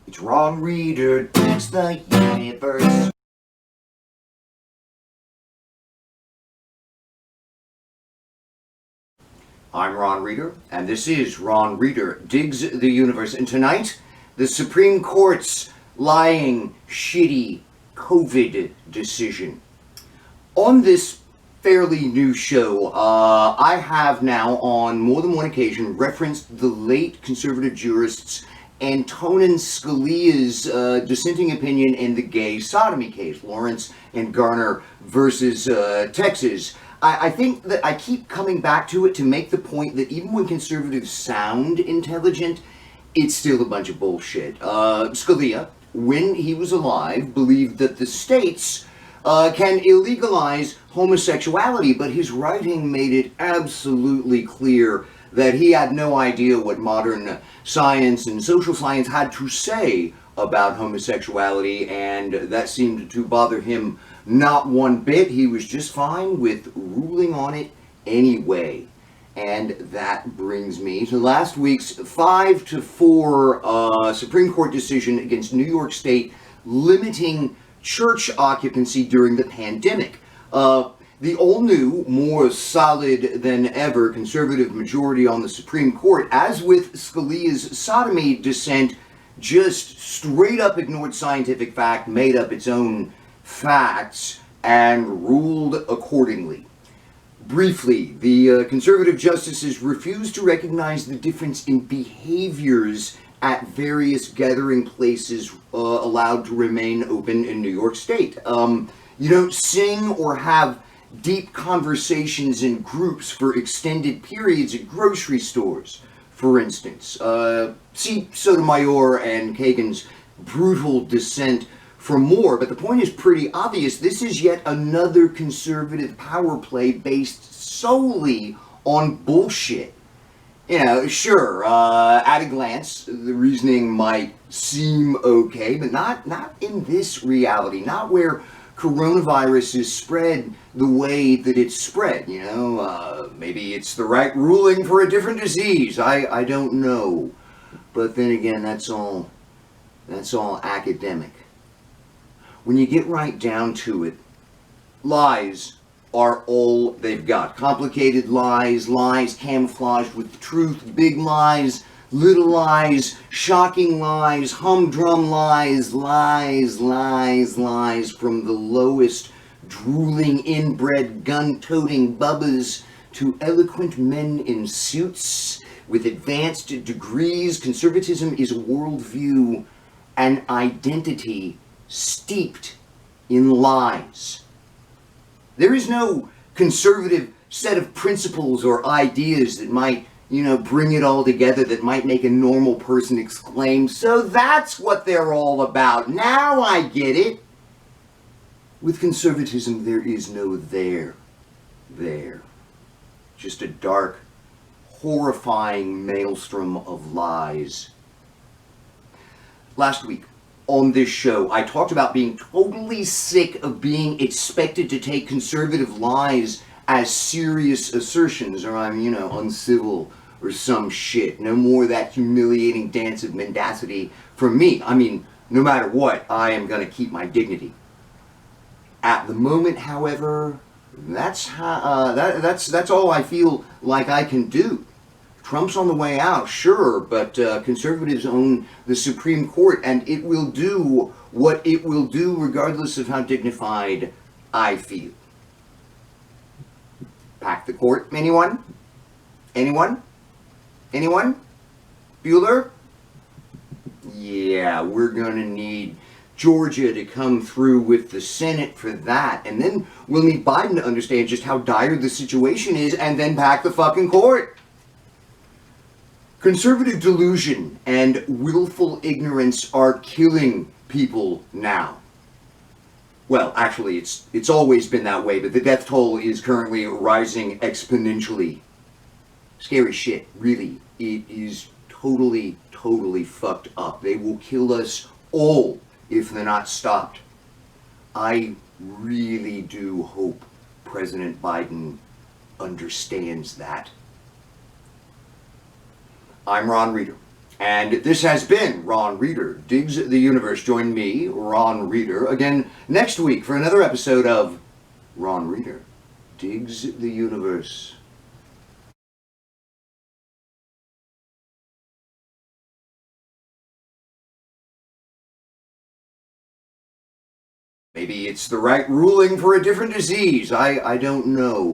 It's Ron Reader digs the universe. I'm Ron Reader, and this is Ron Reader Digs the Universe. And tonight, the Supreme Court's lying, shitty COVID decision. On this fairly new show, I have now, on more than one occasion, referenced the late conservative jurist's Antonin Scalia's dissenting opinion in the gay sodomy case, Lawrence and Garner versus Texas. I think that I keep coming back to it to make the point that even when conservatives sound intelligent, it's still a bunch of bullshit. Scalia, when he was alive, believed that the states can illegalize homosexuality, but his writing made it absolutely clear that he had no idea what modern science and social science had to say about homosexuality, and that seemed to bother him not one bit. He was just fine with ruling on it anyway. And that brings me to last week's 5-4 Supreme Court decision against New York State limiting church occupancy during the pandemic. The all-new, more solid than ever conservative majority on the Supreme Court, as with Scalia's sodomy dissent, just straight up ignored scientific fact, made up its own facts, and ruled accordingly. Briefly, the conservative justices refused to recognize the difference in behaviors at various gathering places allowed to remain open in New York State. You don't sing or have deep conversations in groups for extended periods at grocery stores, for instance. See Sotomayor and Kagan's brutal dissent for more, but the point is pretty obvious. This is yet another conservative power play based solely on bullshit. You know, sure, at a glance, the reasoning might seem okay, but not in this reality, not where coronavirus is spread the way that it's spread, you know. Maybe it's the right ruling for a different disease, I don't know. But then again, that's all academic. When you get right down to it, lies are all they've got. Complicated lies, lies camouflaged with the truth, big lies, little lies, shocking lies, humdrum lies, lies from the lowest, drooling, inbred, gun-toting bubbas to eloquent men in suits with advanced degrees. Conservatism is a worldview, an identity steeped in lies. There is no conservative set of principles or ideas that might, bring it all together, that might make a normal person exclaim, "So that's what they're all about. Now I get it." With conservatism, there is no there. Just a dark, horrifying maelstrom of lies. Last week, on this show, I talked about being totally sick of being expected to take conservative lies as serious assertions, or I'm, uncivil or some shit. No more of that humiliating dance of mendacity from me. I mean, no matter what, I am going to keep my dignity. At the moment, however, that's all I feel like I can do. Trump's on the way out, sure, but conservatives own the Supreme Court, and it will do what it will do regardless of how dignified I feel. Pack the court, anyone? Anyone? Bueller? Yeah, we're gonna need Georgia to come through with the Senate for that, and then we'll need Biden to understand just how dire the situation is, and then pack the fucking court. Conservative delusion and willful ignorance are killing people now. Well, actually, it's always been that way, but the death toll is currently rising exponentially. Scary shit, really. It is totally fucked up. They will kill us all if they're not stopped. I really do hope President Biden understands that. I'm Ron Reader, And this has been Ron Reader Digs the Universe. Join me, Ron Reader, again next week for another episode of Ron Reader Digs the Universe. Maybe it's the right ruling for a different disease. I don't know.